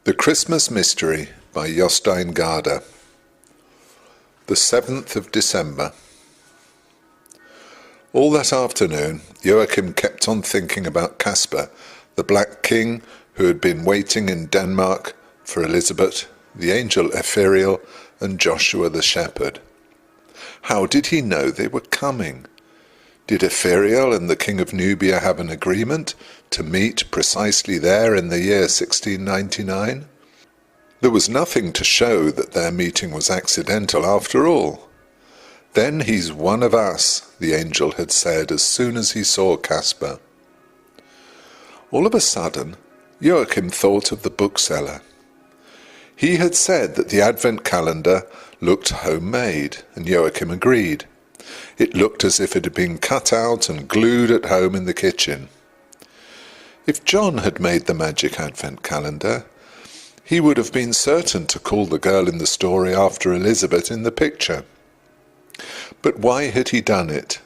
The Christmas Mystery by Jostein Gaarder. The 7th of December. All that afternoon, Joachim kept on thinking about Caspar, the Black King who had been waiting in Denmark for Elisabet, the angel Epheriel, and Joshua the shepherd. How did he know they were coming? Did Epheriel and the king of Nubia have an agreement to meet precisely there in the year 1699? There was nothing to show that their meeting was accidental after all. Then he's one of us, the angel had said as soon as he saw Caspar. All of a sudden, Joachim thought of the bookseller. He had said that the Advent calendar looked homemade, and Joachim agreed. It looked as if it had been cut out and glued at home in the kitchen. If John had made the magic Advent calendar, he would have been certain to call the girl in the story after Elisabet in the picture. But why had he done it?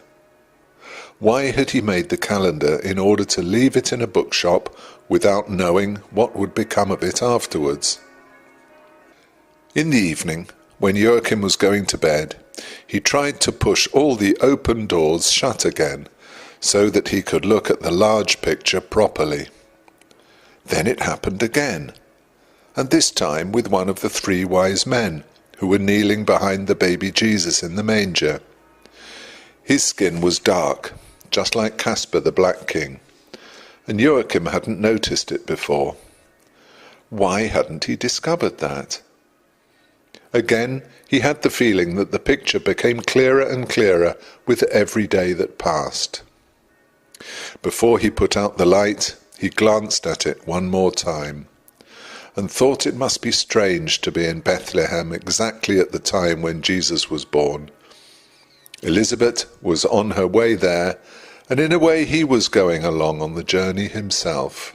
Why had he made the calendar in order to leave it in a bookshop without knowing what would become of it afterwards? In the evening, when Joachim was going to bed, he tried to push all the open doors shut again, so that he could look at the large picture properly. Then it happened again, and this time with one of the 3 wise men, who were kneeling behind the baby Jesus in the manger. His skin was dark, just like Caspar the Black King, and Joachim hadn't noticed it before. Why hadn't he discovered that? Again, he had the feeling that the picture became clearer and clearer with every day that passed. Before he put out the light, he glanced at it one more time, and thought it must be strange to be in Bethlehem exactly at the time when Jesus was born. Elisabet was on her way there, and in a way he was going along on the journey himself.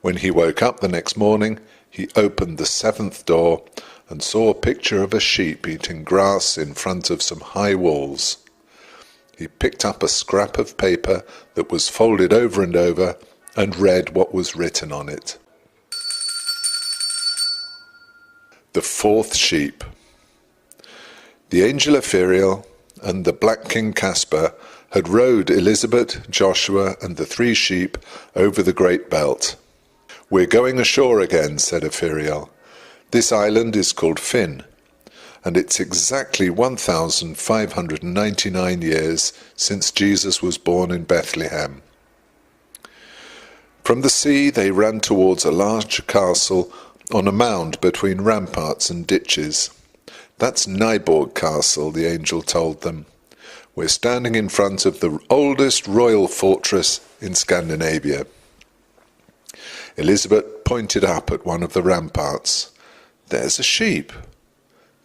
When he woke up the next morning, he opened the 7th door and saw a picture of a sheep eating grass in front of some high walls. He picked up a scrap of paper that was folded over and over and read what was written on it. The 4th sheep. The angel Epheriel and the Black King Caspar had rowed Elisabet, Joshua, and the 3 sheep over the Great Belt. "We're going ashore again," said Epheriel. "This island is called Finn, and it's exactly 1,599 years since Jesus was born in Bethlehem." From the sea they ran towards a large castle on a mound between ramparts and ditches. "That's Nyborg Castle," the angel told them. "We're standing in front of the oldest royal fortress in Scandinavia." Elisabet pointed up at one of the ramparts. "There's a sheep."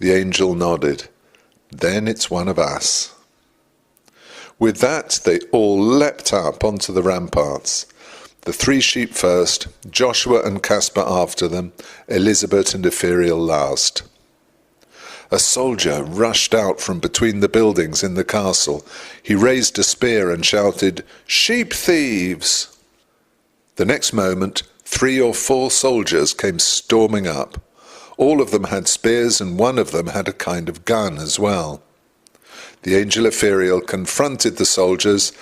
The angel nodded. "Then it's one of us." With that, they all leapt up onto the ramparts. The 3 sheep first, Joshua and Caspar after them, Elisabet and Epheriel last. A soldier rushed out from between the buildings in the castle. He raised a spear and shouted, "Sheep thieves!" The next moment, 3 or 4 soldiers came storming up. All of them had spears, and one of them had a kind of gun as well. The angel Epheriel confronted the soldiers,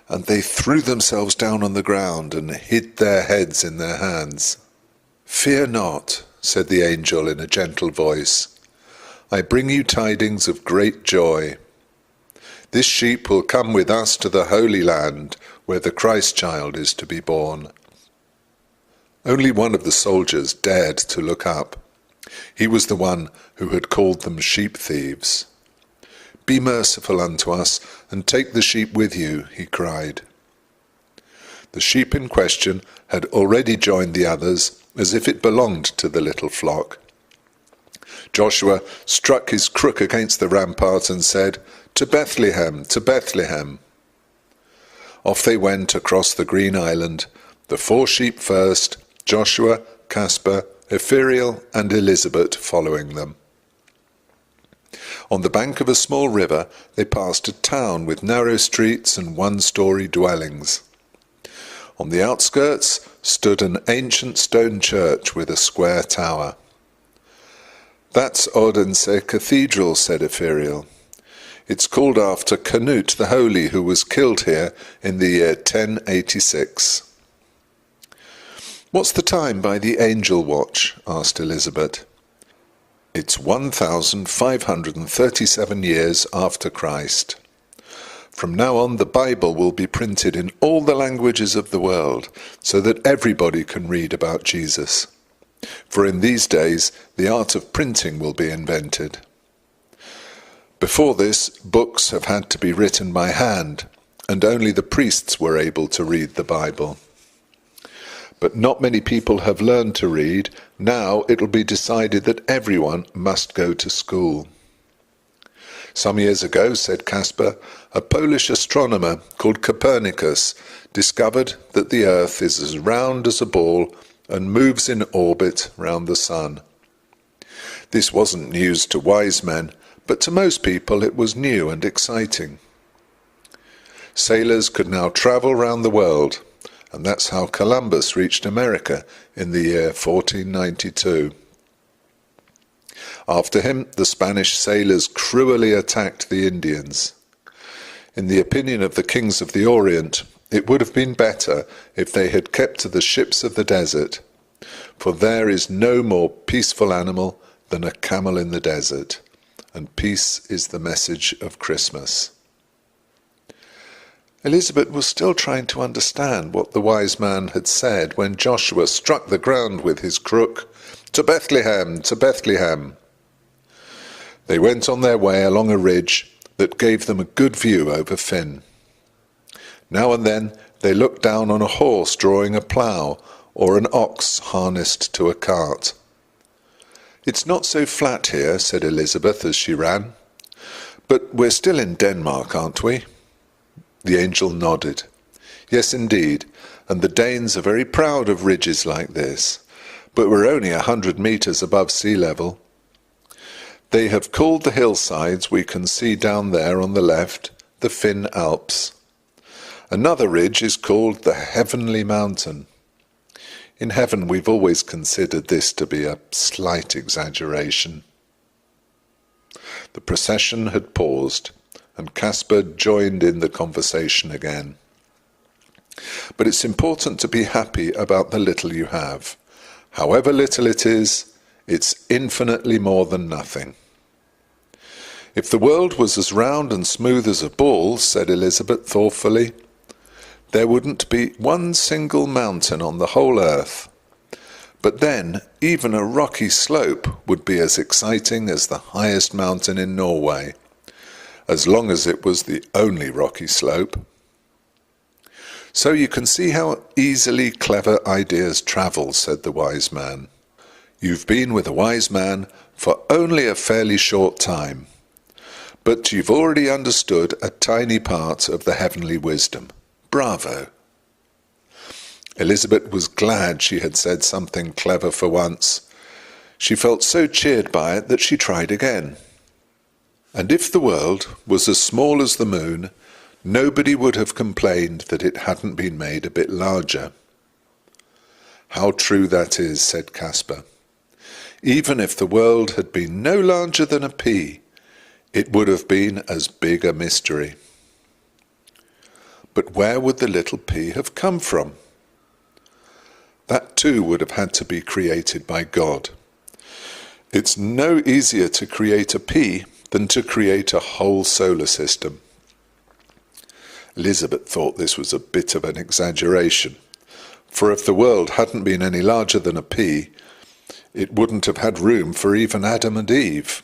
and they threw themselves down on the ground and hid their heads in their hands. "Fear not," said the angel in a gentle voice. "I bring you tidings of great joy. This sheep will come with us to the Holy Land, where the Christ child is to be born." Only one of the soldiers dared to look up. He was the one who had called them sheep thieves. "Be merciful unto us, and take the sheep with you," he cried. The sheep in question had already joined the others, as if it belonged to the little flock. Joshua struck his crook against the rampart and said, "To Bethlehem, to Bethlehem." Off they went across the green island, the 4 sheep first, Joshua, Caspar, Epheriel, and Elisabet following them. On the bank of a small river they passed a town with narrow streets and 1-story dwellings. On the outskirts stood an ancient stone church with a square tower. "That's Odense Cathedral," said Epheriel. "It's called after Canute the Holy, who was killed here in the year 1086. "What's the time by the angel watch?" asked Elisabet. "It's 1537 years after Christ. From now on, the Bible will be printed in all the languages of the world, so that everybody can read about Jesus. For in these days, the art of printing will be invented. Before this, books have had to be written by hand, and only the priests were able to read the Bible. But not many people have learned to read. Now it'll be decided that everyone must go to school." "Some years ago," said Caspar, "a Polish astronomer called Copernicus discovered that the Earth is as round as a ball and moves in orbit round the sun. This wasn't news to wise men, but to most people it was new and exciting. Sailors could now travel round the world, and that's how Columbus reached America in the year 1492. After him, the Spanish sailors cruelly attacked the Indians. In the opinion of the kings of the Orient, it would have been better if they had kept to the ships of the desert, for there is no more peaceful animal than a camel in the desert, and peace is the message of Christmas." Elisabet was still trying to understand what the wise man had said when Joshua struck the ground with his crook. "To Bethlehem, to Bethlehem." They went on their way along a ridge that gave them a good view over Finn. Now and then they looked down on a horse drawing a plough or an ox harnessed to a cart. "It's not so flat here," said Elisabet as she ran. "But we're still in Denmark, aren't we?" The angel nodded. "Yes, indeed, and the Danes are very proud of ridges like this, but we're only 100 meters above sea level. They have called the hillsides we can see down there on the left the Finn Alps. Another ridge is called the Heavenly Mountain. In heaven we've always considered this to be a slight exaggeration." The procession had paused, and Caspar joined in the conversation again. "But it's important to be happy about the little you have. However little it is, it's infinitely more than nothing." "If the world was as round and smooth as a ball," said Elisabet thoughtfully, "there wouldn't be one single mountain on the whole earth. But then, even a rocky slope would be as exciting as the highest mountain in Norway, as long as it was the only rocky slope. So you can see how easily clever ideas travel," said the wise man. "You've been with a wise man for only a fairly short time, but you've already understood a tiny part of the heavenly wisdom. Bravo." Elisabet was glad she had said something clever for once. She felt so cheered by it that she tried again. "And if the world was as small as the moon, nobody would have complained that it hadn't been made a bit larger." "How true that is," said Caspar. "Even if the world had been no larger than a pea, it would have been as big a mystery." "But where would the little pea have come from?" "That too would have had to be created by God. It's no easier to create a pea than to create a whole solar system." Elisabet thought this was a bit of an exaggeration, for if the world hadn't been any larger than a pea, it wouldn't have had room for even Adam and Eve.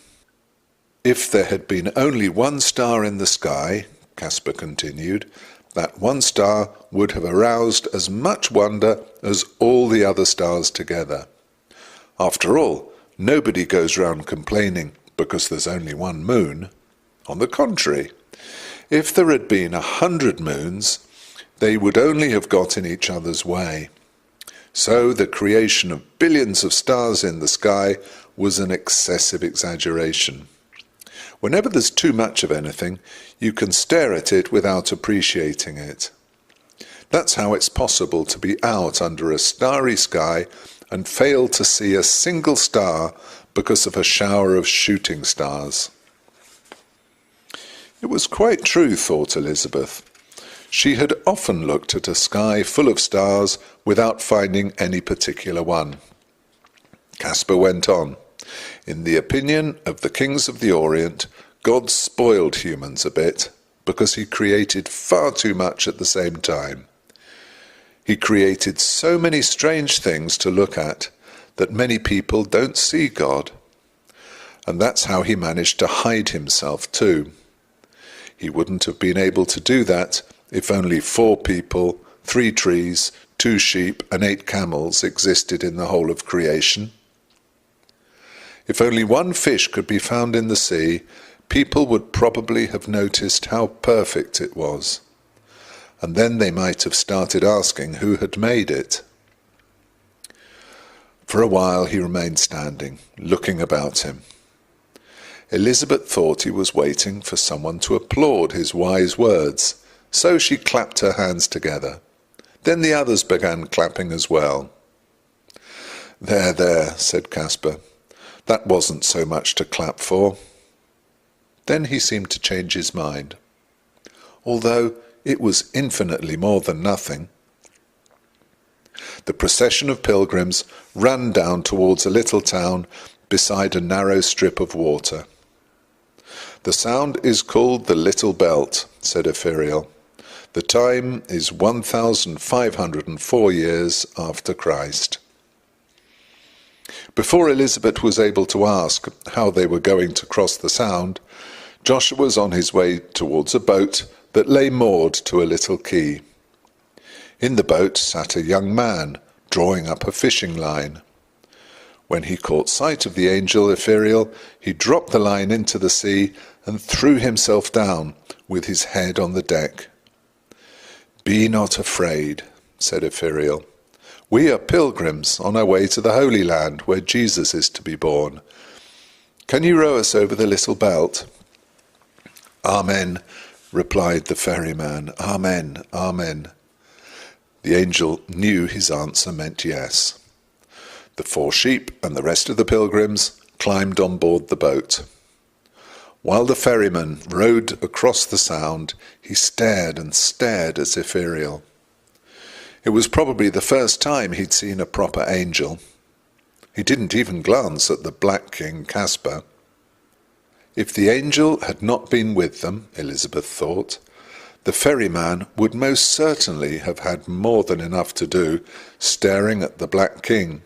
"If there had been only one star in the sky," Caspar continued, "that one star would have aroused as much wonder as all the other stars together. After all, nobody goes round complaining because there's only one moon. On the contrary, if there had been 100 moons, they would only have got in each other's way. So the creation of billions of stars in the sky was an excessive exaggeration. Whenever there's too much of anything, you can stare at it without appreciating it. That's how it's possible to be out under a starry sky and fail to see a single star because of a shower of shooting stars. It was quite true, thought Elisabet. She had often looked at a sky full of stars without finding any particular one. Caspar went on. In the opinion of the kings of the Orient, God spoiled humans a bit because he created far too much at the same time. He created so many strange things to look at that many people don't see God. And that's how he managed to hide himself too. He wouldn't have been able to do that if only 4 people, 3 trees, 2 sheep and 8 camels existed in the whole of creation. If only 1 fish could be found in the sea, people would probably have noticed how perfect it was. And then they might have started asking who had made it. For a while he remained standing, looking about him. Elisabet thought he was waiting for someone to applaud his wise words, so she clapped her hands together. Then the others began clapping as well. There, said Caspar. That wasn't so much to clap for. Then he seemed to change his mind, although it was infinitely more than nothing. The procession of pilgrims ran down towards a little town beside a narrow strip of water. The sound is called the Little Belt, said Epheriel. The time is 1504 years after Christ. Before Elisabet was able to ask how they were going to cross the sound, Joshua was on his way towards a boat that lay moored to a little quay. In the boat sat a young man, drawing up a fishing line. When he caught sight of the angel Epheriel, he dropped the line into the sea and threw himself down with his head on the deck. Be not afraid, said Epheriel. We are pilgrims on our way to the Holy Land where Jesus is to be born. Can you row us over the little belt? Amen, replied the ferryman. Amen, amen. The angel knew his answer meant yes. The 4 sheep and the rest of the pilgrims climbed on board the boat. While the ferryman rowed across the sound, he stared and stared at Epheriel. It was probably the first time he'd seen a proper angel. He didn't even glance at the Black King Caspar. If the angel had not been with them, Elisabet thought, the ferryman would most certainly have had more than enough to do staring at the Black King.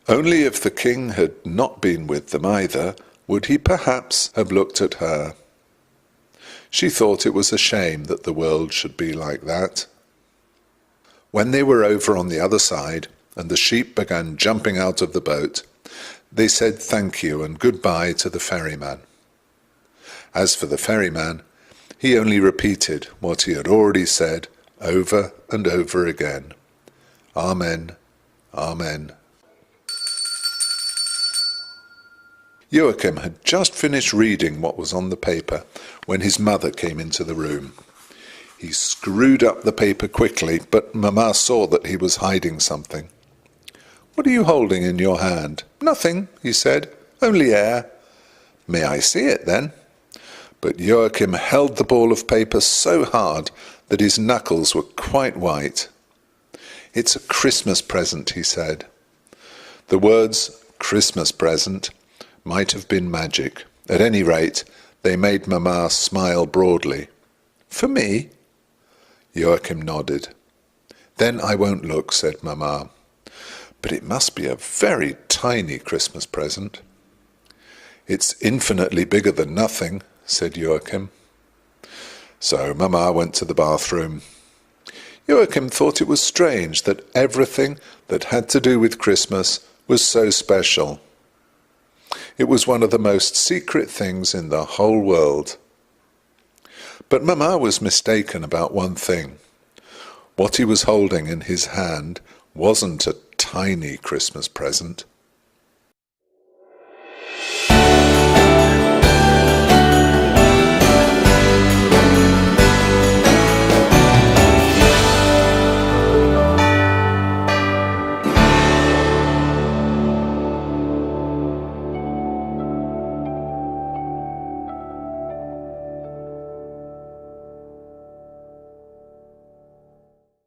Only if the king had not been with them either would he perhaps have looked at her. She thought it was a shame that the world should be like that. When they were over on the other side and the sheep began jumping out of the boat, they said thank you and goodbye to the ferryman. As for the ferryman, he only repeated what he had already said over and over again. Amen, amen. Joachim had just finished reading what was on the paper when his mother came into the room. He screwed up the paper quickly, but Mamma saw that he was hiding something. What are you holding in your hand? Nothing, he said, only air. May I see it then? But Joachim held the ball of paper so hard that his knuckles were quite white. It's a Christmas present, he said. The words Christmas present might have been magic. At any rate, they made Mamma smile broadly. For me? Joachim nodded. Then I won't look, said Mamma. But it must be a very tiny Christmas present. It's infinitely bigger than nothing, said Joachim. So Mamma went to the bathroom. Joachim thought it was strange that everything that had to do with Christmas was so special. It was one of the most secret things in the whole world. But Mamma was mistaken about one thing. What he was holding in his hand wasn't a tiny Christmas present.